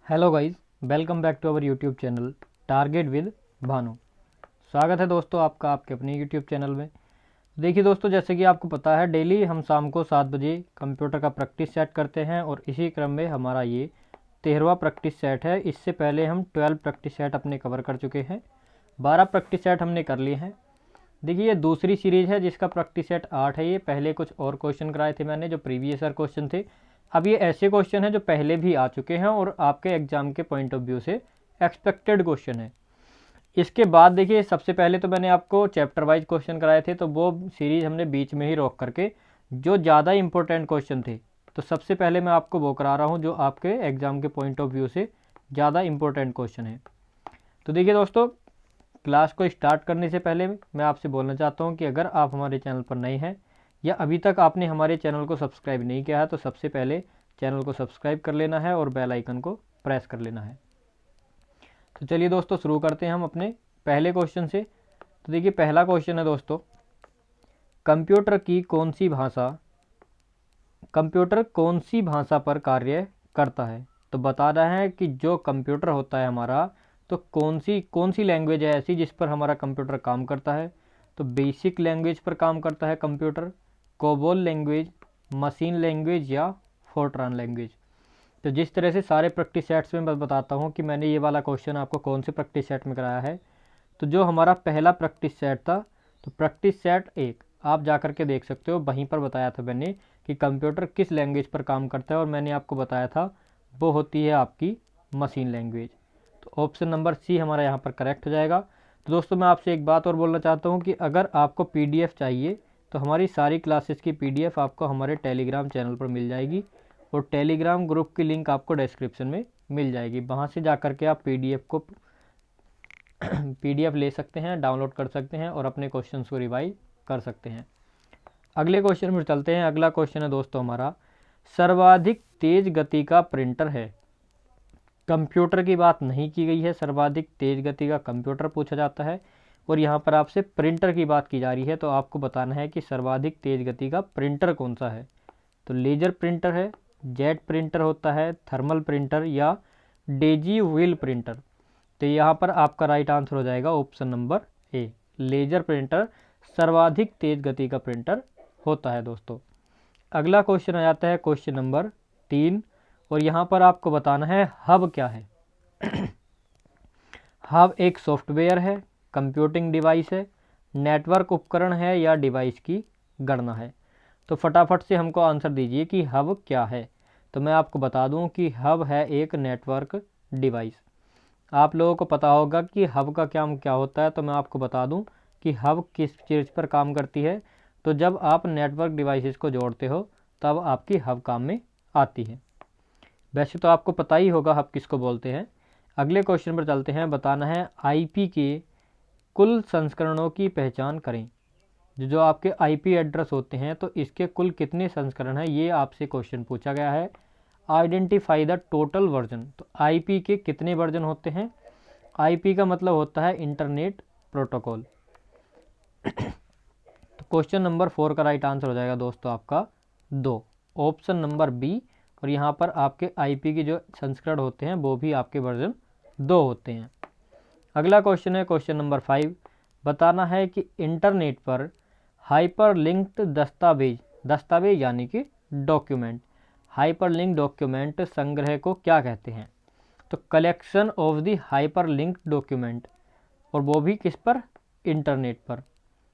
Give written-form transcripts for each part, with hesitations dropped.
Hello guys, welcome back to our YouTube channel Target with Bhanu. स्वागत है दोस्तों आपका आपके अपने यूट्यूब चैनल में। देखिए दोस्तों, जैसे कि आपको पता है डेली हम शाम को 7 बजे कंप्यूटर का प्रैक्टिस सेट करते हैं और इसी क्रम में हमारा ये 13वां प्रैक्टिस सेट है। इससे पहले हम 12 प्रैक्टिस सेट अपने कवर कर चुके हैं, 12 प्रैक्टिस सेट हमने कर लिए हैं। देखिए ये दूसरी सीरीज़ है जिसका प्रैक्टिस सेट 8 है। ये पहले कुछ और क्वेश्चन कराए थे मैंने जो प्रीवियस ईयर क्वेश्चन थे। अब ये ऐसे क्वेश्चन हैं जो पहले भी आ चुके हैं और आपके एग्जाम के पॉइंट ऑफ व्यू से एक्सपेक्टेड क्वेश्चन है। इसके बाद देखिए सबसे पहले तो मैंने आपको चैप्टर वाइज क्वेश्चन कराए थे, तो वो सीरीज़ हमने बीच में ही रोक करके जो ज़्यादा इंपॉर्टेंट क्वेश्चन थे तो सबसे पहले मैं आपको वो करा रहा हूँ जो आपके एग्ज़ाम के पॉइंट ऑफ व्यू से ज़्यादा इंपॉर्टेंट क्वेश्चन है। तो देखिए दोस्तों, क्लास को स्टार्ट करने से पहले मैं आपसे बोलना चाहता हूँ कि अगर आप हमारे चैनल पर नए हैं या अभी तक आपने हमारे चैनल को सब्सक्राइब नहीं किया है तो सबसे पहले चैनल को सब्सक्राइब कर लेना है और बेल आइकन को प्रेस कर लेना है। तो चलिए दोस्तों शुरू करते हैं हम अपने पहले क्वेश्चन से। तो देखिए पहला क्वेश्चन है दोस्तों, कंप्यूटर कौन सी भाषा पर कार्य करता है। तो बता रहा है कि जो कंप्यूटर होता है हमारा तो कौन सी लैंग्वेज है ऐसी जिस पर हमारा कंप्यूटर काम करता है। तो बेसिक लैंग्वेज पर काम करता है computer, COBOL language, machine language या फोर्ट्रान लैंग्वेज। तो जिस तरह से सारे प्रैक्टिस सेट्स में मैं बताता हूँ कि मैंने ये वाला क्वेश्चन आपको कौन से प्रैक्टिस सेट में कराया है। तो जो हमारा पहला प्रैक्टिस सेट था तो प्रैक्टिस सेट 1 आप जा कर के देख सकते हो, वहीं पर बताया था मैंने कि कंप्यूटर किस लैंग्वेज पर काम करता है और मैंने आपको बताया था वो होती है आपकी मशीन लैंग्वेज। तो ऑप्शन नंबर सी हमारा यहाँ पर करेक्ट हो जाएगा। तो दोस्तों मैं आपसे एक बात और बोलना चाहता हूँ कि अगर आपको पीडीएफ चाहिए तो हमारी सारी क्लासेस की पीडीएफ आपको हमारे टेलीग्राम चैनल पर मिल जाएगी और टेलीग्राम ग्रुप की लिंक आपको डिस्क्रिप्शन में मिल जाएगी। वहाँ से जा कर के आप पीडीएफ ले सकते हैं, डाउनलोड कर सकते हैं और अपने क्वेश्चंस को रिवाइज कर सकते हैं। अगले क्वेश्चन में चलते हैं। अगला क्वेश्चन है दोस्तों हमारा, सर्वाधिक तेज गति का प्रिंटर है। कंप्यूटर की बात नहीं की गई है, सर्वाधिक तेज गति का कंप्यूटर पूछा जाता है और यहाँ पर आपसे प्रिंटर की बात की जा रही है। तो आपको बताना है कि सर्वाधिक तेज गति का प्रिंटर कौन सा है। तो लेजर प्रिंटर है, जेट प्रिंटर होता है, थर्मल प्रिंटर या डेजी व्हील प्रिंटर। तो यहाँ पर आपका राइट आंसर हो जाएगा option number A, laser printer सर्वाधिक तेज गति का प्रिंटर होता है दोस्तों। अगला क्वेश्चन आ जाता है क्वेश्चन नंबर 3 और यहाँ पर आपको बताना है हब क्या है। हब एक सॉफ्टवेयर है, कंप्यूटिंग डिवाइस है, नेटवर्क उपकरण है या डिवाइस की गणना है। तो फटाफट से हमको आंसर दीजिए कि हब क्या है। तो मैं आपको बता दूं कि हब है एक नेटवर्क डिवाइस। आप लोगों को पता होगा कि हब का क्या होता है, तो मैं आपको बता दूं कि हब किस चीज़ पर काम करती है। तो जब आप नेटवर्क डिवाइसेस को जोड़ते हो तब आपकी हब काम में आती है। वैसे तो आपको पता ही होगा हब किसको बोलते हैं। अगले क्वेश्चन पर चलते हैं। बताना है आईपी के कुल संस्करणों की पहचान करें। जो आपके आईपी एड्रेस होते हैं तो इसके कुल कितने संस्करण हैं ये आपसे क्वेश्चन पूछा गया है। Identify the total version. तो आईपी के कितने वर्जन होते हैं। आईपी का मतलब होता है इंटरनेट प्रोटोकॉल। तो क्वेश्चन नंबर 4 का राइट आंसर हो जाएगा दोस्तों आपका 2, ऑप्शन नंबर बी। और यहाँ पर आपके आईपी के जो संस्करण होते हैं वो भी आपके वर्जन 2 होते हैं। अगला क्वेश्चन है क्वेश्चन नंबर 5। बताना है कि इंटरनेट पर हाइपरलिंक्ड दस्तावेज यानी कि डॉक्यूमेंट, हाइपरलिंक डॉक्यूमेंट संग्रह को क्या कहते हैं। तो collection of the hyperlinked document, और वो भी किस पर, इंटरनेट पर।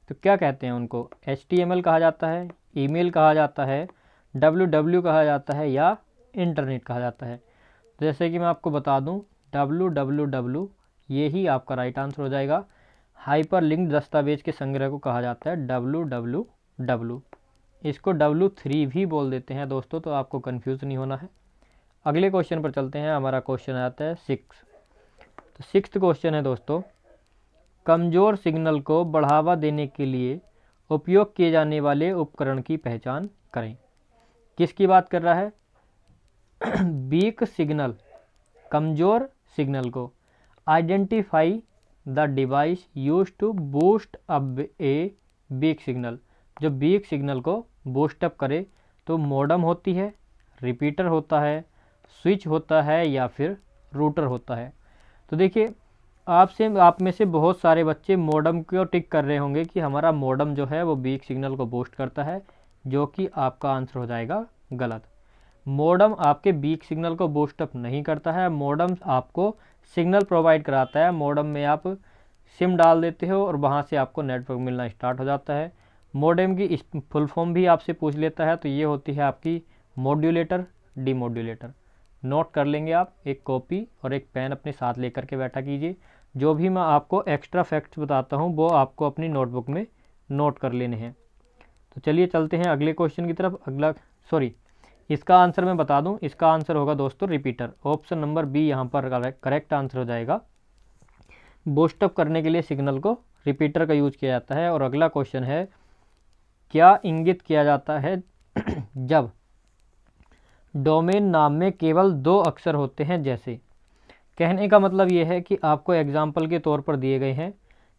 तो क्या कहते हैं उनको, HTML कहा जाता है, ईमेल कहा जाता है, www कहा जाता है या इंटरनेट कहा जाता है। तो जैसे कि मैं आपको बता दूं www ये ही आपका राइट आंसर हो जाएगा। हाइपरलिंक दस्तावेज के संग्रह को कहा जाता है www। इसको W3 भी बोल देते हैं दोस्तों, तो आपको कंफ्यूज नहीं होना है। अगले क्वेश्चन पर चलते हैं। हमारा क्वेश्चन आता है 6। तो 6th क्वेश्चन है दोस्तों, कमज़ोर सिग्नल को बढ़ावा देने के लिए उपयोग किए जाने वाले उपकरण की पहचान करें। किसकी बात कर रहा है, वीक सिग्नल, कमज़ोर सिग्नल को। Identify the device use to boost up a weak signal. जो वीक सिग्नल को बूस्ट अप करे तो मॉडेम होती है, रिपीटर होता है, स्विच होता है या फिर रूटर होता है। तो देखिए आप में से बहुत सारे बच्चे मॉडम को टिक कर रहे होंगे कि हमारा मॉडम जो है वो वीक सिग्नल को बूस्ट करता है, जो कि आपका आंसर हो जाएगा गलत। मॉडम आपके वीक सिग्नल को बूस्ट अप नहीं करता है, मॉडम आपको सिग्नल प्रोवाइड कराता है। मॉडम में आप सिम डाल देते हो और वहाँ से आपको नेटवर्क मिलना स्टार्ट हो जाता है। मॉडेम की फुल फॉर्म भी आपसे पूछ लेता है, तो ये होती है आपकी मॉड्यूलेटर, डीमॉड्यूलेटर। नोट कर लेंगे आप, एक कॉपी और एक पेन अपने साथ लेकर के बैठा कीजिए। जो भी मैं आपको एक्स्ट्रा फैक्ट्स बताता हूँ वो आपको अपनी नोटबुक में नोट कर लेने हैं। तो चलिए चलते हैं अगले क्वेश्चन की तरफ। इसका आंसर मैं बता दूं, इसका आंसर होगा दोस्तों रिपीटर। ऑप्शन नंबर बी यहाँ पर करेक्ट आंसर हो जाएगा। बूस्टअप करने के लिए सिग्नल को रिपीटर का यूज किया जाता है। और अगला क्वेश्चन है, क्या इंगित किया जाता है जब डोमेन नाम में केवल 2 अक्षर होते हैं? जैसे कहने का मतलब ये है कि आपको एग्जाम्पल के तौर पर दिए गए हैं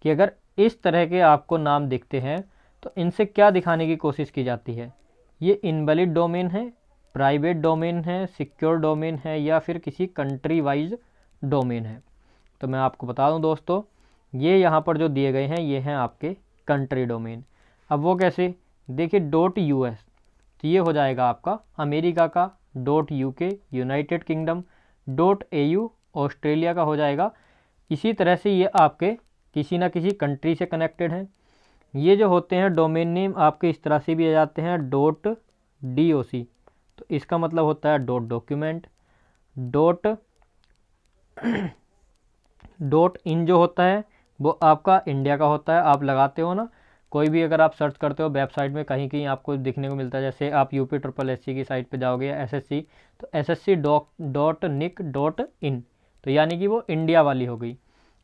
कि अगर इस तरह के आपको नाम दिखते हैं तो इनसे क्या दिखाने की कोशिश की जाती है। ये इनवैलिड डोमेन है, प्राइवेट डोमेन है, सिक्योर डोमेन है, या फिर किसी कंट्री वाइज डोमेन है। तो मैं आपको बता दूं दोस्तों, ये यहाँ पर जो दिए गए हैं ये हैं आपके कंट्री डोमेन। अब वो कैसे, देखिए .US, तो ये हो जाएगा आपका अमेरिका का, .UK United kingdom, .AU Australia का हो जाएगा। इसी तरह से ये आपके किसी ना किसी कंट्री से कनेक्टेड हैं। ये जो होते हैं डोमेन नेम आपके इस तरह से भी आ जाते हैं, .DOC, तो इसका मतलब होता है .डॉक्यूमेंट, .in जो होता है वो आपका इंडिया का होता है। आप लगाते हो ना, कोई भी अगर आप सर्च करते हो वेबसाइट में कहीं कहीं आपको दिखने को मिलता है, जैसे आप UPSSC की साइट पे जाओगे या SSC, तो SSC.nic.in, तो यानी कि वो इंडिया वाली हो गई।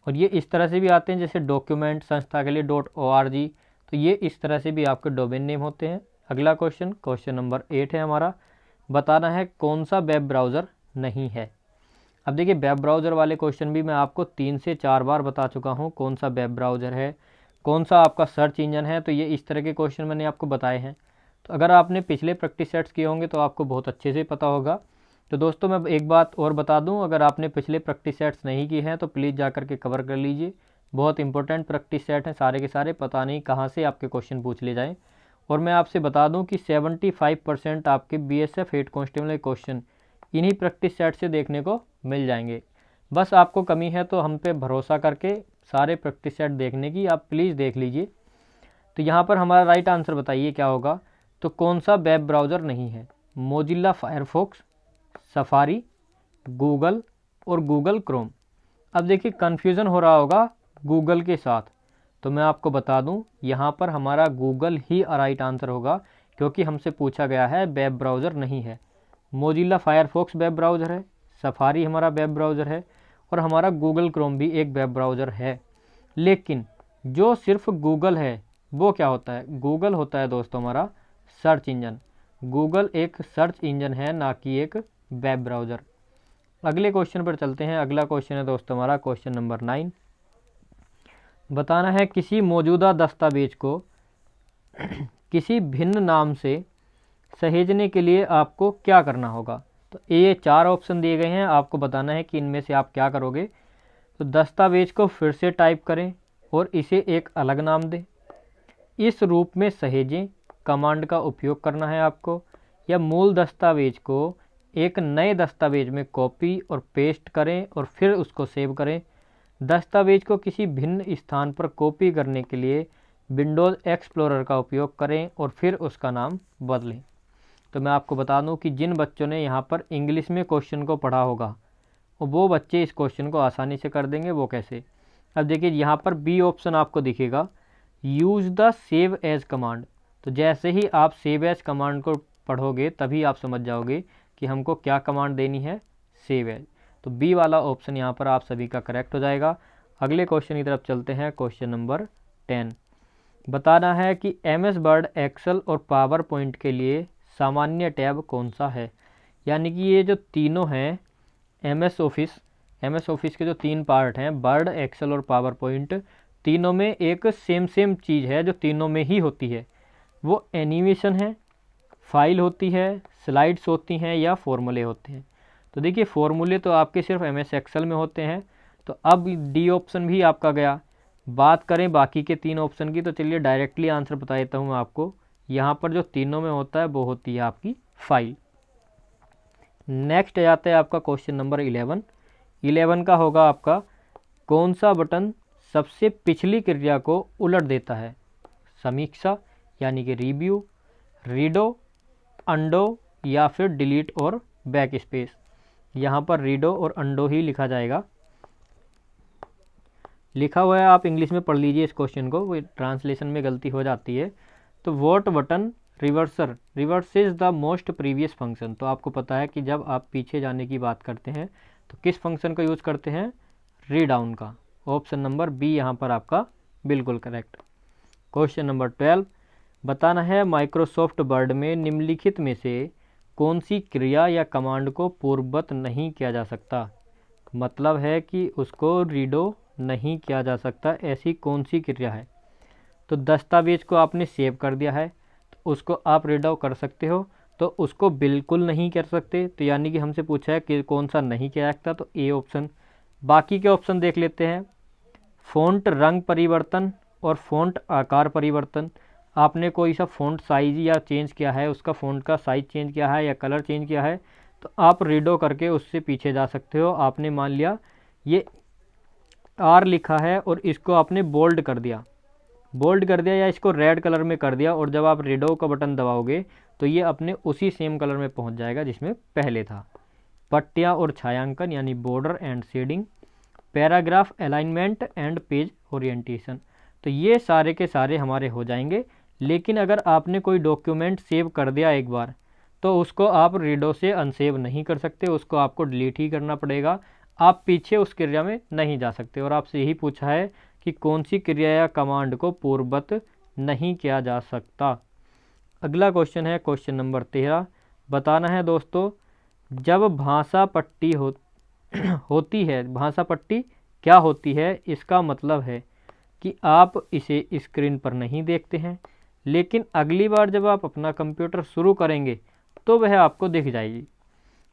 और ये इस तरह से भी आते हैं, जैसे डॉक्यूमेंट संस्था के लिए .org, तो ये इस तरह से भी आपके डोमेन नेम होते हैं। अगला क्वेश्चन नंबर 8 है हमारा, बताना है कौन सा वेब ब्राउज़र नहीं है। अब देखिए वेब ब्राउज़र वाले क्वेश्चन भी मैं आपको 3 से 4 बार बता चुका हूँ, कौन सा वेब ब्राउज़र है, कौन सा आपका सर्च इंजन है। तो ये इस तरह के क्वेश्चन मैंने आपको बताए हैं। तो अगर आपने पिछले प्रैक्टिस सेट्स किए होंगे तो आपको बहुत अच्छे से पता होगा। तो दोस्तों मैं एक बात और बता दूं, अगर आपने पिछले प्रैक्टिस सेट्स नहीं की हैं तो प्लीज़ जा कर के कवर कर लीजिए। बहुत इंपॉर्टेंट प्रैक्टिस सेट हैं सारे के सारे, पता नहीं कहाँ से आपके क्वेश्चन पूछ ले जाएँ। और मैं आपसे बता दूं कि 75% आपके BSF हेड कांस्टेबल के क्वेश्चन इन्हीं प्रैक्टिस सेट से देखने को मिल जाएंगे। बस आपको कमी है तो हम पे भरोसा करके सारे प्रैक्टिस सेट देखने की आप प्लीज़ देख लीजिए। तो यहाँ पर हमारा राइट आंसर बताइए क्या होगा। तो कौन सा वेब ब्राउज़र नहीं है? मोजिल्ला फायरफॉक्स, सफारी, गूगल और गूगल क्रोम। अब देखिए कन्फ्यूज़न हो रहा होगा गूगल के साथ, तो मैं आपको बता दूं यहाँ पर हमारा गूगल ही राइट आंसर होगा, क्योंकि हमसे पूछा गया है वेब ब्राउज़र नहीं है। मोजिल्ला फायरफॉक्स वेब ब्राउज़र है, सफारी हमारा वेब ब्राउज़र है, और हमारा गूगल क्रोम भी एक वेब ब्राउज़र है। लेकिन जो सिर्फ गूगल है वो क्या होता है? गूगल होता है दोस्तों हमारा सर्च इंजन। गूगल एक सर्च इंजन है, ना कि एक वेब ब्राउज़र। अगले क्वेश्चन पर चलते हैं। अगला क्वेश्चन है दोस्तों हमारा क्वेश्चन नंबर 9, बताना है किसी मौजूदा दस्तावेज को किसी भिन्न नाम से सहेजने के लिए आपको क्या करना होगा। तो ये 4 ऑप्शन दिए गए हैं, आपको बताना है कि इनमें से आप क्या करोगे। तो दस्तावेज को फिर से टाइप करें और इसे एक अलग नाम दें, इस रूप में सहेजें, कमांड का उपयोग करना है आपको, या मूल दस्तावेज को एक नए दस्तावेज में कॉपी और पेस्ट करें और फिर उसको सेव करें। दस्तावेज को किसी भिन्न स्थान पर कॉपी करने के लिए विंडोज़ एक्सप्लोरर का उपयोग करें और फिर उसका नाम बदलें। तो मैं आपको बता दूं कि जिन बच्चों ने यहाँ पर इंग्लिश में क्वेश्चन को पढ़ा होगा वो बच्चे इस क्वेश्चन को आसानी से कर देंगे। वो कैसे? अब देखिए यहाँ पर बी ऑप्शन आपको दिखेगा, use the save as command. तो जैसे ही आप सेव एज कमांड को पढ़ोगे तभी आप समझ जाओगे कि हमको क्या कमांड देनी है, सेव एज। तो बी वाला ऑप्शन यहाँ पर आप सभी का करेक्ट हो जाएगा। अगले क्वेश्चन की तरफ चलते हैं। क्वेश्चन नंबर 10, बताना है कि MS वर्ड, एक्सेल और पावर पॉइंट के लिए सामान्य टैब कौन सा है। यानी कि ये जो तीनों हैं MS ऑफिस के जो 3 पार्ट हैं, वर्ड, एक्सेल और पावर पॉइंट, तीनों में एक सेम चीज़ है जो तीनों में ही होती है। वो एनिमेशन है, फाइल होती है, स्लाइड्स होती हैं या फॉर्मूले होते हैं। तो देखिए फॉर्मूले तो आपके सिर्फ MS एक्सेल में होते हैं, तो अब डी ऑप्शन भी आपका गया। बात करें बाकी के 3 ऑप्शन की, तो चलिए डायरेक्टली आंसर बता देता हूँ मैं आपको। यहाँ पर जो तीनों में होता है वो होती है आपकी फाइल। नेक्स्ट आ जाता है आपका क्वेश्चन नंबर 11। 11 का होगा आपका, कौन सा बटन सबसे पिछली क्रिया को उलट देता है? समीक्षा यानी कि रिव्यू, रीडो, अंडो या फिर डिलीट और बैक स्पेस। यहाँ पर रीडो और अंडो ही लिखा जाएगा, लिखा हुआ है, आप इंग्लिश में पढ़ लीजिए इस क्वेश्चन को, वो ट्रांसलेशन में गलती हो जाती है। तो what button reverses the most previous function. तो आपको पता है कि जब आप पीछे जाने की बात करते हैं तो किस फंक्शन का यूज़ करते हैं? रीडाउन का। ऑप्शन नंबर बी यहाँ पर आपका बिल्कुल करेक्ट। क्वेश्चन नंबर 12 बताना है, माइक्रोसॉफ्ट वर्ड में निम्नलिखित में से कौन सी क्रिया या कमांड को पूर्ववत नहीं किया जा सकता? मतलब है कि उसको रीडो नहीं किया जा सकता, ऐसी कौन सी क्रिया है? तो दस्तावेज को आपने सेव कर दिया है तो उसको आप रीड आउट कर सकते हो, तो उसको बिल्कुल नहीं कर सकते, तो यानी कि हमसे पूछा है कि कौन सा नहीं किया जा सकता, तो ए ऑप्शन। बाकी के ऑप्शन देख लेते हैं। फ़ॉन्ट रंग परिवर्तन और फ़ॉन्ट आकार परिवर्तन। आपने कोई सा फ़ॉन्ट साइज या चेंज किया है, उसका फ़ॉन्ट का साइज चेंज किया है या कलर चेंज किया है, तो आप रीडो करके उससे पीछे जा सकते हो। आपने मान लिया ये आर लिखा है और इसको आपने बोल्ड कर दिया या इसको रेड कलर में कर दिया, और जब आप रीडो का बटन दबाओगे तो ये अपने उसी सेम कलर में पहुंच जाएगा जिसमें पहले था। पट्टियाँ और छायांकन यानी border and shading, paragraph alignment and page orientation. तो ये सारे के सारे हमारे हो जाएंगे। लेकिन अगर आपने कोई डॉक्यूमेंट सेव कर दिया एक बार, तो उसको आप रीडो से अनसेव नहीं कर सकते, उसको आपको डिलीट ही करना पड़ेगा। आप पीछे उस क्रिया में नहीं जा सकते। और आपसे यही पूछा है कि कौन सी क्रिया या कमांड को पूर्ववत नहीं किया जा सकता। अगला क्वेश्चन है क्वेश्चन नंबर 13। बताना है दोस्तों, जब भाषा पट्टी होती है, भाषा पट्टी क्या होती है? इसका मतलब है कि आप इसे स्क्रीन पर नहीं देखते हैं, लेकिन अगली बार जब आप अपना कंप्यूटर शुरू करेंगे तो वह आपको दिख जाएगी।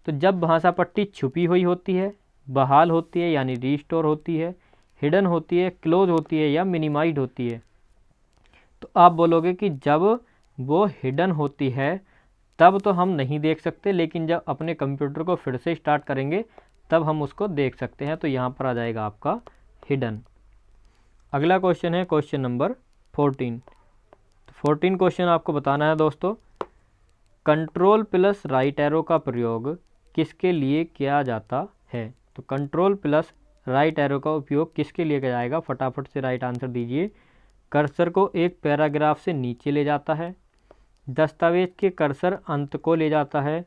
तो जब भाषा पट्टी छुपी हुई होती है, बहाल होती है यानी रीस्टोर होती है, हिडन होती है, क्लोज होती है या मिनिमाइज होती है, तो आप बोलोगे कि जब वो हिडन होती है तब तो हम नहीं देख सकते, लेकिन जब अपने कंप्यूटर को फिर से स्टार्ट करेंगे तब हम उसको देख सकते हैं। तो यहाँ पर आ जाएगा आपका हिडन। अगला क्वेश्चन है क्वेश्चन नंबर 14। 14 क्वेश्चन आपको बताना है दोस्तों, कंट्रोल प्लस राइट एरो का प्रयोग किसके लिए किया जाता है? तो कंट्रोल प्लस राइट एरो का उपयोग किसके लिए किया जाएगा? फटाफट से राइट आंसर दीजिए। कर्सर को एक पैराग्राफ से नीचे ले जाता है, दस्तावेज के कर्सर अंत को ले जाता है,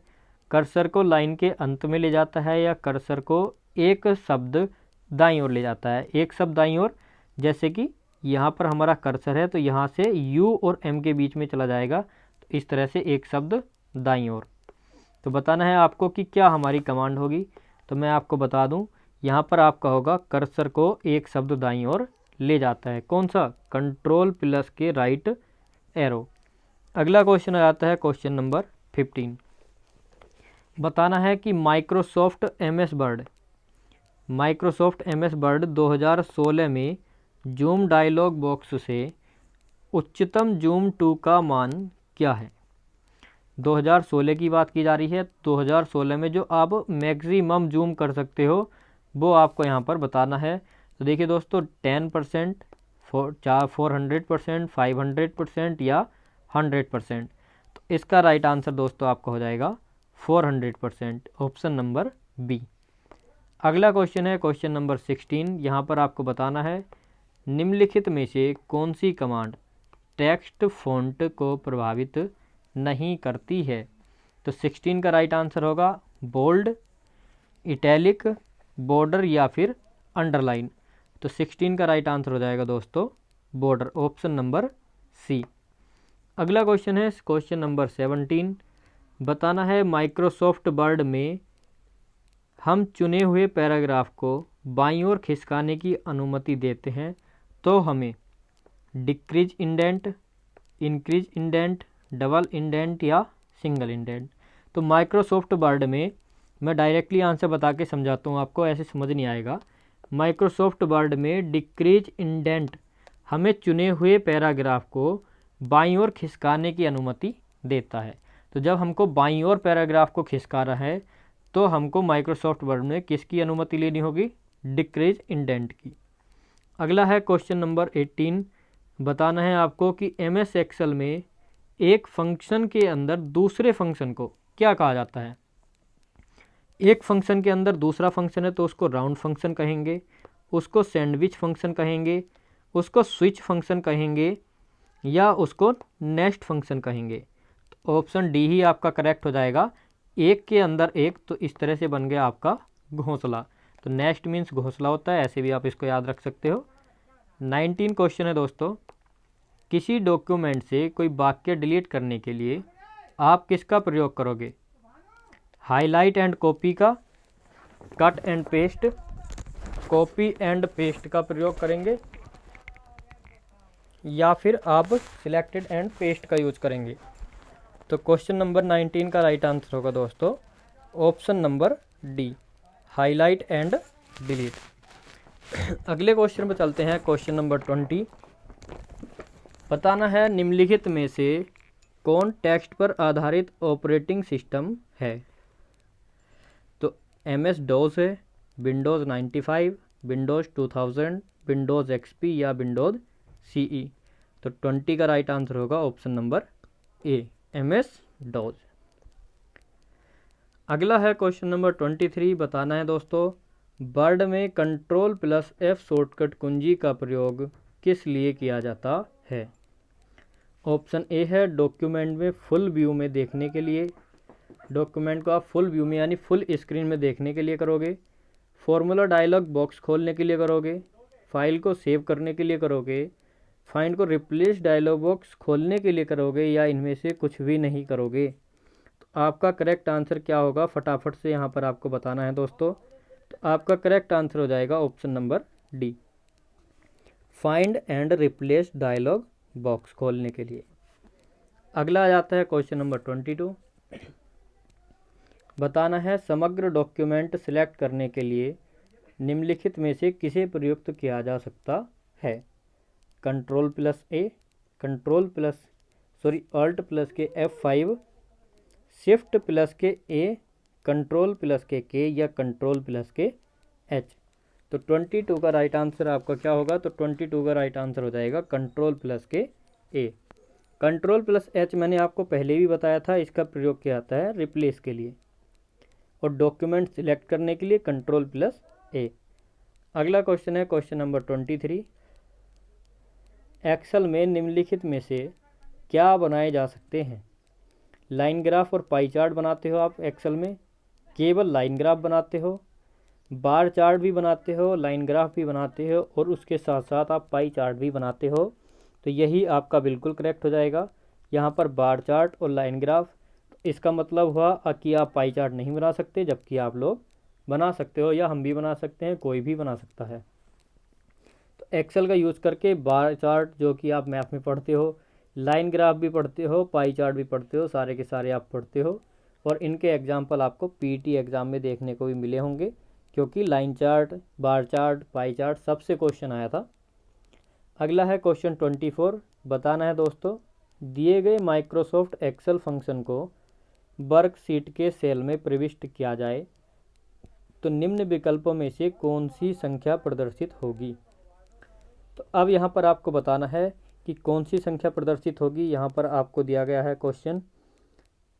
कर्सर को लाइन के अंत में ले जाता है, या कर्सर को एक शब्द दाईं ओर ले जाता है। एक शब्द दाईं ओर, जैसे कि यहाँ पर हमारा कर्सर है तो यहाँ से यू और एम के बीच में चला जाएगा, तो इस तरह से एक शब्द दाईं ओर। तो बताना है आपको कि क्या हमारी कमांड होगी। तो मैं आपको बता दूं, यहाँ पर आपका होगा कर्सर को एक शब्द दाईं ओर ले जाता है। कौन सा? कंट्रोल प्लस के राइट एरो। अगला क्वेश्चन आ जाता है क्वेश्चन नंबर 15। बताना है कि माइक्रोसॉफ्ट MS वर्ड 2016 में जूम डायलॉग बॉक्स से उच्चतम जूम 2 का मान क्या है? 2016 की बात की जा रही है। 2016 में जो आप मैक्सिमम जूम कर सकते हो वो आपको यहाँ पर बताना है। तो देखिए दोस्तों, 10%, 400%, 500% या 100%। तो इसका राइट आंसर दोस्तों आपका हो जाएगा 400%, ऑप्शन नंबर बी। अगला क्वेश्चन है क्वेश्चन नंबर 16। यहाँ पर आपको बताना है, निम्नलिखित में से कौन सी कमांड टेक्स्ट फ़ॉन्ट को प्रभावित नहीं करती है? तो 16 का राइट आंसर होगा बोल्ड, इटैलिक, बॉर्डर या फिर अंडरलाइन। तो 16 का राइट आंसर हो जाएगा दोस्तों बॉर्डर, ऑप्शन नंबर सी। अगला क्वेश्चन है क्वेश्चन नंबर 17। बताना है, माइक्रोसॉफ्ट वर्ड में हम चुने हुए पैराग्राफ को बाईं ओर खिसकाने की अनुमति देते हैं तो हमें decrease indent, increase indent, double indent या सिंगल इंडेंट। तो माइक्रोसॉफ्ट वर्ड में मैं डायरेक्टली आंसर बता के समझाता हूँ आपको, ऐसे समझ नहीं आएगा। माइक्रोसॉफ्ट वर्ड में डिक्रीज इंडेंट हमें चुने हुए पैराग्राफ को बाईं ओर खिसकाने की अनुमति देता है। तो जब हमको बाईं ओर पैराग्राफ को खिसका रहा है तो हमको माइक्रोसॉफ्ट वर्ड में किसकी अनुमति लेनी होगी? डिक्रीज इंडेंट की। अगला है क्वेश्चन नंबर 18। बताना है आपको कि MS एक्सेल में एक फंक्शन के अंदर दूसरे फंक्शन को क्या कहा जाता है। एक फंक्शन के अंदर दूसरा फंक्शन है तो उसको राउंड फंक्शन कहेंगे, उसको सैंडविच फंक्शन कहेंगे, उसको स्विच फंक्शन कहेंगे, या उसको नेक्स्ट फंक्शन कहेंगे। तो ऑप्शन डी ही आपका करेक्ट हो जाएगा। एक के अंदर एक, तो इस तरह से बन गया आपका घोंसला। तो नेक्स्ट मीन्स घोंसला होता है, ऐसे भी आप इसको याद रख सकते हो। 19 क्वेश्चन है दोस्तों। किसी डॉक्यूमेंट से कोई वाक्य डिलीट करने के लिए आप किसका प्रयोग करोगे? हाईलाइट एंड कॉपी का, cut and paste, copy and paste का प्रयोग करेंगे, या फिर आप सिलेक्टेड एंड पेस्ट का यूज करेंगे। तो क्वेश्चन नंबर 19 का राइट आंसर होगा दोस्तों option number D, highlight and delete. अगले क्वेश्चन पर चलते हैं, क्वेश्चन नंबर 20। बताना है निम्नलिखित में से कौन टेक्स्ट पर आधारित ऑपरेटिंग सिस्टम है। तो MS DOS है, विंडोज़ 95, विंडोज़ 2000, विंडोज़ XP या विंडोज़ CE। तो 20 का राइट आंसर होगा ऑप्शन नंबर ए, MS DOS। अगला है क्वेश्चन नंबर 23। बताना है दोस्तों वर्ड में Ctrl+F शॉर्टकट कुंजी का प्रयोग किस लिए किया जाता है। ऑप्शन ए है डॉक्यूमेंट में फुल व्यू में देखने के लिए, डॉक्यूमेंट को आप फुल व्यू में यानी फुल स्क्रीन में देखने के लिए करोगे, फॉर्मूला डायलॉग बॉक्स खोलने के लिए करोगे, फाइल को सेव करने के लिए करोगे, फाइंड को रिप्लेस डायलॉग बॉक्स खोलने के लिए करोगे, या इनमें से कुछ भी नहीं करोगे। तो आपका करेक्ट आंसर क्या होगा, फटाफट से यहाँ पर आपको बताना है दोस्तों। तो आपका करेक्ट आंसर हो जाएगा option number D, find and replace dialog box खोलने के लिए। अगला आ जाता है क्वेश्चन नंबर 22। बताना है समग्र डॉक्यूमेंट सिलेक्ट करने के लिए निम्नलिखित में से किसे प्रयुक्त किया जा सकता है। Ctrl+A, Alt+ के F5, Shift+ के A, Ctrl+ के K या Ctrl+ के H। तो 22 का राइट आंसर आपका क्या होगा? तो 22 का राइट आंसर हो जाएगा Ctrl+ के A। Ctrl+H मैंने आपको पहले भी बताया था, इसका प्रयोग किया जाता है रिप्लेस के लिए, और डॉक्यूमेंट सिलेक्ट करने के लिए Ctrl+A। अगला क्वेश्चन है क्वेश्चन नंबर 23। एक्सेल में निम्नलिखित में से क्या बनाए जा सकते हैं। लाइन ग्राफ और पाई चार्ट बनाते हो आप एक्सेल में, केवल लाइन ग्राफ बनाते हो, बार चार्ट भी बनाते हो, लाइन ग्राफ भी बनाते हो, और उसके साथ साथ आप पाई चार्ट भी बनाते हो। तो यही आपका बिल्कुल करेक्ट हो जाएगा। यहाँ पर बार चार्ट और लाइन ग्राफ, इसका मतलब हुआ कि आप पाई चार्ट नहीं बना सकते, जबकि आप लोग बना सकते हो, या हम भी बना सकते हैं, कोई भी बना सकता है। तो एक्सेल का यूज़ करके बार चार्ट जो कि आप मैथ में पढ़ते हो, लाइन ग्राफ भी पढ़ते हो, पाई चार्ट भी पढ़ते हो, सारे के सारे आप पढ़ते हो, और इनके एग्जाम्पल आपको पीटी एग्ज़ाम में देखने को भी मिले होंगे, क्योंकि line chart, bar chart, pie chart सबसे क्वेश्चन आया था। अगला है क्वेश्चन 24। बताना है दोस्तों दिए गए माइक्रोसॉफ्ट एक्सेल फंक्शन को वर्कशीट के सेल में प्रविष्ट किया जाए तो निम्न विकल्पों में से कौन सी संख्या प्रदर्शित होगी। तो अब यहाँ पर आपको बताना है कि कौन सी संख्या प्रदर्शित होगी। यहाँ पर आपको दिया गया है क्वेश्चन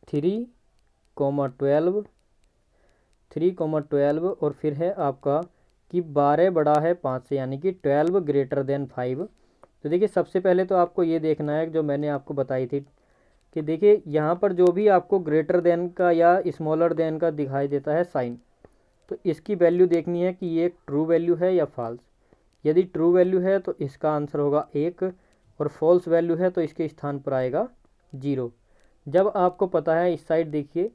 3,12 और फिर है आपका कि 12 बड़ा है 5 से, यानी कि 12 ग्रेटर देन 5। तो देखिए सबसे पहले तो आपको ये देखना है जो मैंने आपको बताई थी कि देखिए यहाँ पर जो भी आपको ग्रेटर देन का या स्मॉलर देन का दिखाई देता है साइन, तो इसकी वैल्यू देखनी है कि ये ट्रू वैल्यू है या फॉल्स। यदि ट्रू वैल्यू है तो इसका आंसर होगा 1, और फॉल्स वैल्यू है तो इसके स्थान पर आएगा 0। जब आपको पता है इस साइड देखिए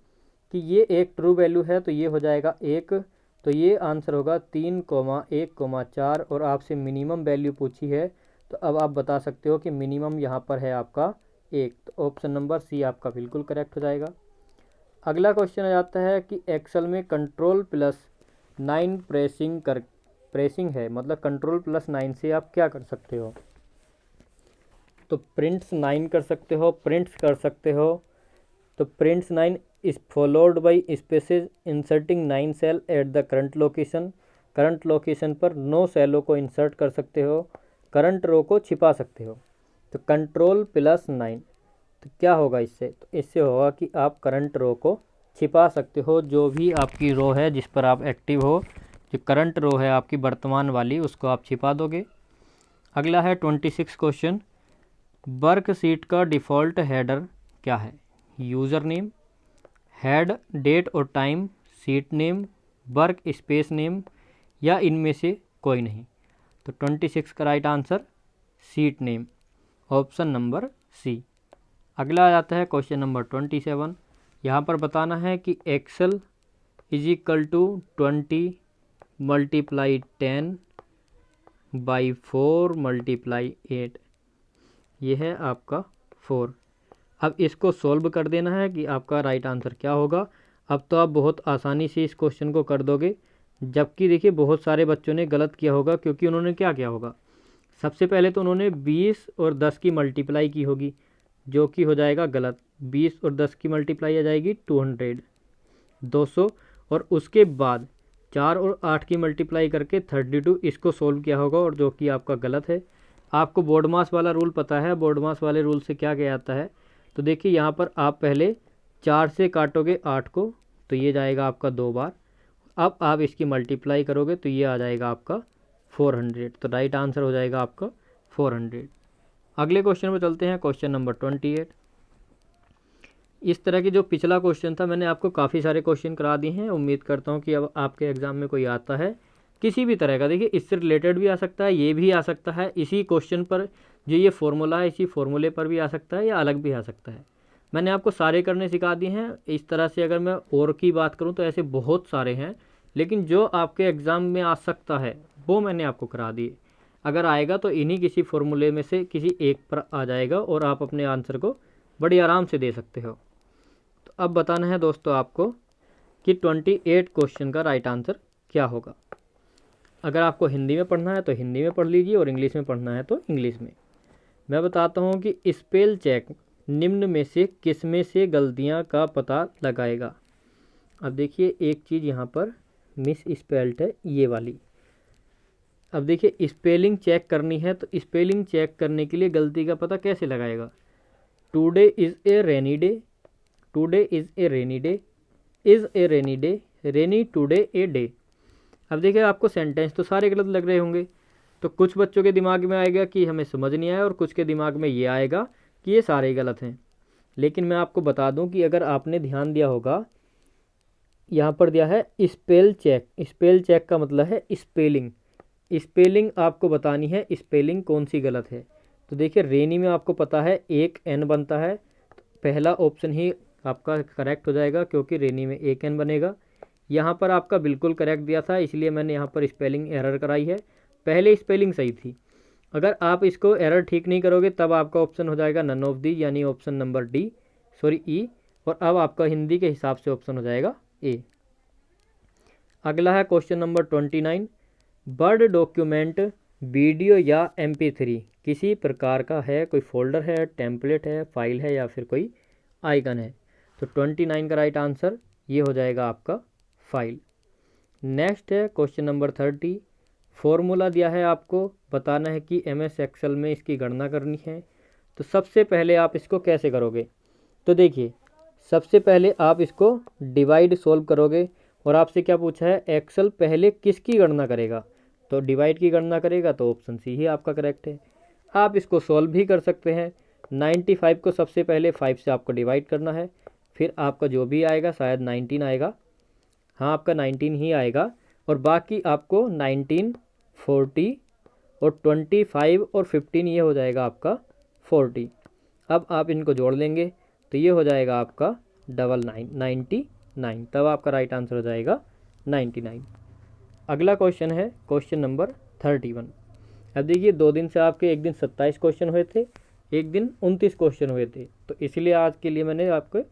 कि ये एक ट्रू वैल्यू है तो ये हो जाएगा 1, तो ये आंसर होगा 3,1,4, और आपसे मिनिमम वैल्यू पूछी है तो अब आप बता सकते हो कि मिनिमम यहाँ पर है आपका 1। तो ऑप्शन नंबर सी आपका बिल्कुल करेक्ट हो जाएगा। अगला क्वेश्चन आ जाता है कि एक्सेल में Ctrl+9 प्रेसिंग है, मतलब Ctrl+9 से आप क्या कर सकते हो, तो प्रिंट्स 9 कर सकते हो, प्रिंट्स कर सकते हो। तो prints 9 is followed by spaces inserting 9 cell at the current location. Current location पर 9 सेलों को इंसर्ट कर सकते हो, करंट रो को छिपा सकते हो। तो Ctrl+9, तो क्या होगा इससे, तो इससे होगा कि आप करंट रो को छिपा सकते हो, जो भी आपकी रो है जिस पर आप एक्टिव हो, जो करंट रो है आपकी वर्तमान वाली, उसको आप छिपा दोगे। अगला है 26 क्वेश्चन, वर्क शीट का डिफ़ॉल्ट हेडर क्या है, यूज़र नेम, हेड, डेट और time, sheet name, work space name, या इनमें से कोई नहीं। तो 26 का right answer sheet name, option number C. अगला आ जाता है क्वेश्चन नंबर 27। यहाँ पर बताना है कि एक्सेल इज इक्वल टू 20 × 10 / 4 × 8, ये है आपका 4। अब इसको सॉल्व कर देना है कि आपका राइट आंसर क्या होगा। अब तो आप बहुत आसानी से इस क्वेश्चन को कर दोगे, जबकि देखिए बहुत सारे बच्चों ने गलत किया होगा, क्योंकि उन्होंने क्या किया होगा, सबसे पहले तो उन्होंने 20 और 10 की मल्टीप्लाई की होगी, जो कि हो जाएगा गलत। 20 और 10 की मल्टीप्लाई आ जाएगी 200, 200, और उसके बाद 4 और 8 की मल्टीप्लाई करके 32, इसको सोल्व किया होगा, और जो कि आपका गलत है। आपको बोर्ड मास वाला रूल पता है, बोर्ड मास वाले रूल से क्या क्या आता है, तो देखिए यहाँ पर आप पहले 4 से काटोगे 8 को, तो ये जाएगा आपका 2 बार। अब आप इसकी मल्टीप्लाई करोगे तो ये आ जाएगा आपका 400, तो राइट आंसर हो जाएगा आपका 400। अगले क्वेश्चन पर चलते हैं, क्वेश्चन नंबर 28। इस तरह की जो पिछला क्वेश्चन था, मैंने आपको काफ़ी सारे क्वेश्चन करा दिए हैं। उम्मीद करता हूँ कि अब आपके एग्ज़ाम में कोई आता है किसी भी तरह का, देखिए इससे रिलेटेड भी आ सकता है, ये भी आ सकता है, इसी क्वेश्चन पर जो ये फॉर्मूला है इसी फॉर्मूले पर भी आ सकता है, या अलग भी आ सकता है। मैंने आपको सारे करने सिखा दिए हैं। इस तरह से अगर मैं और की बात करूँ तो ऐसे बहुत सारे हैं, लेकिन जो आपके एग्ज़ाम में आ सकता है वो मैंने आपको करा दिए। अगर आएगा तो इन्हीं किसी फॉर्मूले में से किसी एक पर आ जाएगा, और आप अपने आंसर को बड़ी आराम से दे सकते हो। तो अब बताना है दोस्तों आपको कि 28 क्वेश्चन का राइट आंसर क्या होगा। अगर आपको हिंदी में पढ़ना है तो हिंदी में पढ़ लीजिए, और इंग्लिश में पढ़ना है तो इंग्लिश में। मैं बताता हूँ कि स्पेल चेक निम्न में से किस में से गलतियाँ का पता लगाएगा। अब देखिए एक चीज़ यहाँ पर मिस स्पेल्ड है, ये वाली। अब देखिए स्पेलिंग चेक करनी है, तो स्पेलिंग चेक करने के लिए गलती का पता कैसे लगाएगा। Today is a rainy day, today is a rainy day, is a rainy day, rainy today a day. अब देखिए आपको सेंटेंस तो सारे गलत लग रहे होंगे, तो कुछ बच्चों के दिमाग में आएगा कि हमें समझ नहीं आया, और कुछ के दिमाग में ये आएगा कि ये सारे गलत हैं। लेकिन मैं आपको बता दूं कि अगर आपने ध्यान दिया होगा, यहाँ पर दिया है स्पेल चेक। स्पेल चेक का मतलब है स्पेलिंग। स्पेलिंग आपको बतानी है, स्पेलिंग कौन सी गलत है। तो देखिए रेनी में आपको पता है एक एन बनता है, तो पहला ऑप्शन ही आपका करेक्ट हो जाएगा, क्योंकि रेनी में एक एन बनेगा। यहाँ पर आपका बिल्कुल करेक्ट दिया था, इसलिए मैंने यहाँ पर स्पेलिंग एरर कराई है। पहले स्पेलिंग सही थी। अगर आप इसको एरर ठीक नहीं करोगे तब आपका ऑप्शन हो जाएगा नन ऑफ दी, यानी ऑप्शन नंबर डी, सॉरी ई, और अब आपका हिंदी के हिसाब से ऑप्शन हो जाएगा ए। अगला है question number 29। Word document video या MP3 किसी प्रकार का है, कोई फोल्डर है, टेम्पलेट है, फाइल है, या फिर कोई आइकन है। तो 29 का राइट आंसर ये हो जाएगा आपका फाइल। नेक्स्ट है क्वेश्चन नंबर 30। फॉर्मूला दिया है, आपको बताना है कि MS एक्सेल में इसकी गणना करनी है। तो सबसे पहले आप इसको कैसे करोगे, तो देखिए सबसे पहले आप इसको डिवाइड सोल्व करोगे, और आपसे क्या पूछा है, एक्सेल पहले किसकी गणना करेगा, तो डिवाइड की गणना करेगा, तो ऑप्शन सी ही आपका करेक्ट है। आप इसको सोल्व भी कर सकते हैं। 95 को सबसे पहले 5 से आपको डिवाइड करना है, फिर आपका जो भी आएगा, शायद 19 आएगा, हाँ आपका 19 ही आएगा, और बाकी आपको 19, 40 और 25 और 15, ये हो जाएगा आपका 40। अब आप इनको जोड़ लेंगे तो ये हो जाएगा आपका 99, तब आपका राइट आंसर हो जाएगा 99। अगला क्वेश्चन है क्वेश्चन नंबर 31। अब देखिए 2 दिन से आपके एक दिन 27 क्वेश्चन हुए थे, एक दिन 29 क्वेश्चन हुए थे, तो इसलिए आज के लिए मैंने आपको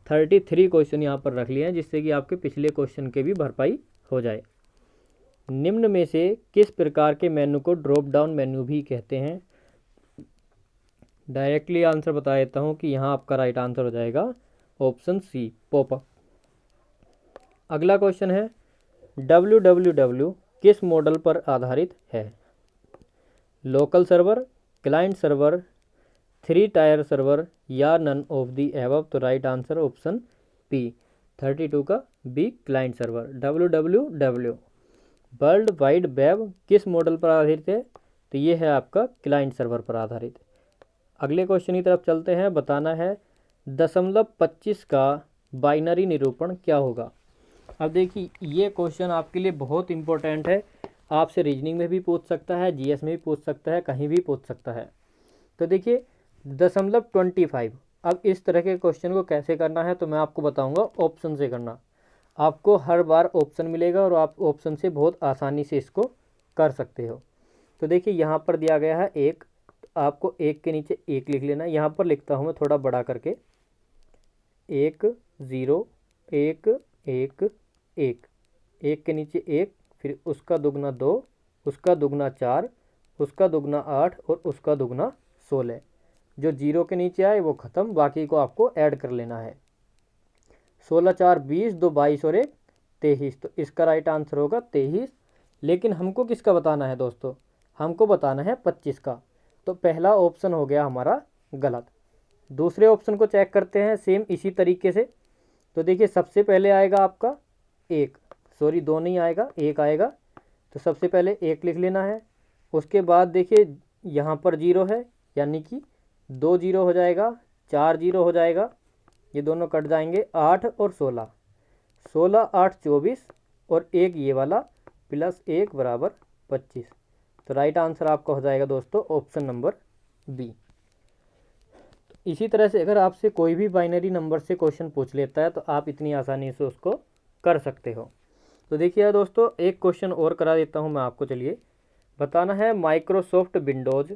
33 क्वेश्चन यहाँ पर रख लिए हैं, जिससे कि आपके पिछले क्वेश्चन के भी भरपाई हो जाए। निम्न में से किस प्रकार के मेनू को ड्रॉप डाउन मेन्यू भी कहते हैं? डायरेक्टली आंसर बता देता हूँ कि यहाँ आपका राइट आंसर हो जाएगा ऑप्शन सी, पॉपअप। अगला क्वेश्चन है www किस मॉडल पर आधारित है? Local server, client server, 3 tier server या नन ऑफ दी एबव? तो राइट आंसर ऑप्शन पी, 32 का B, client server. www world wide web किस मॉडल पर आधारित है? तो ये है आपका क्लाइंट सर्वर पर आधारित। अगले क्वेश्चन की तरफ चलते हैं। बताना है 0.25 का बाइनरी निरूपण क्या होगा? अब देखिए ये क्वेश्चन आपके लिए बहुत इंपॉर्टेंट है, आपसे रीजनिंग में भी पूछ सकता है, जीएस में भी पूछ सकता है, कहीं भी पूछ सकता है। तो देखिए 0.25, अब इस तरह के क्वेश्चन को कैसे करना है तो मैं आपको बताऊंगा ऑप्शन से करना। आपको हर बार ऑप्शन मिलेगा और आप ऑप्शन से बहुत आसानी से इसको कर सकते हो। तो देखिए यहाँ पर दिया गया है 1, आपको 1 के नीचे 1 लिख लेना। यहाँ पर लिखता हूँ मैं थोड़ा बड़ा करके, 1 0 1 1 1, 1 के नीचे 1, फिर उसका दुगना 2, उसका दुगना 4, उसका दुगना 8 और उसका दुगना 16। जो 0 के नीचे आए वो ख़त्म, बाकी को आपको ऐड कर लेना है। 16 4 20, 2 22 और 1 23। तो इसका राइट आंसर होगा 23। लेकिन हमको किसका बताना है दोस्तों? हमको बताना है 25 का। तो पहला ऑप्शन हो गया हमारा गलत। दूसरे ऑप्शन को चेक करते हैं सेम इसी तरीके से। तो देखिए सबसे पहले आएगा आपका 1, सॉरी 2 नहीं आएगा, 1 आएगा। तो सबसे पहले 1 लिख लेना है। उसके बाद देखिए यहाँ पर 0 है, यानी कि 2 0 हो जाएगा, 4 0 हो जाएगा, ये दोनों कट जाएंगे। 8 और 16, 16 8 24 और 1 ये वाला प्लस 1 बराबर 25। तो राइट आंसर आपका हो जाएगा दोस्तों ऑप्शन नंबर बी। इसी तरह से अगर आपसे कोई भी बाइनरी नंबर से क्वेश्चन पूछ लेता है तो आप इतनी आसानी से उसको कर सकते हो। तो देखिए दोस्तों एक क्वेश्चन और करा देता हूँ मैं आपको। चलिए बताना है माइक्रोसॉफ्ट विंडोज़,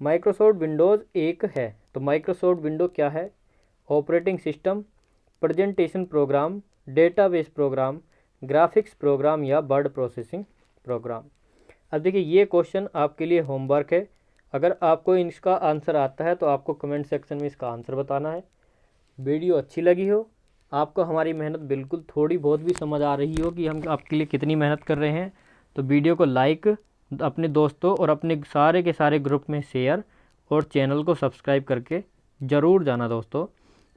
माइक्रोसॉफ्ट विंडोज़ 1 है तो माइक्रोसॉफ्ट विंडो क्या है? Operating system, presentation program, database program, graphics program या वर्ड प्रोसेसिंग प्रोग्राम। अब देखिए ये क्वेश्चन आपके लिए होमवर्क है। अगर आपको इसका आंसर आता है तो आपको कमेंट सेक्शन में इसका आंसर बताना है। वीडियो अच्छी लगी हो, आपको हमारी मेहनत बिल्कुल थोड़ी बहुत भी समझ आ रही हो कि हम आपके लिए कितनी मेहनत कर रहे हैं, तो वीडियो को लाइक, अपने दोस्तों और अपने सारे के सारे ग्रुप में शेयर और चैनल को सब्सक्राइब करके ज़रूर जाना दोस्तों।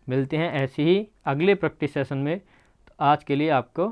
मिलते हैं ऐसे ही अगले प्रैक्टिस सेशन में। तो आज के लिए आपको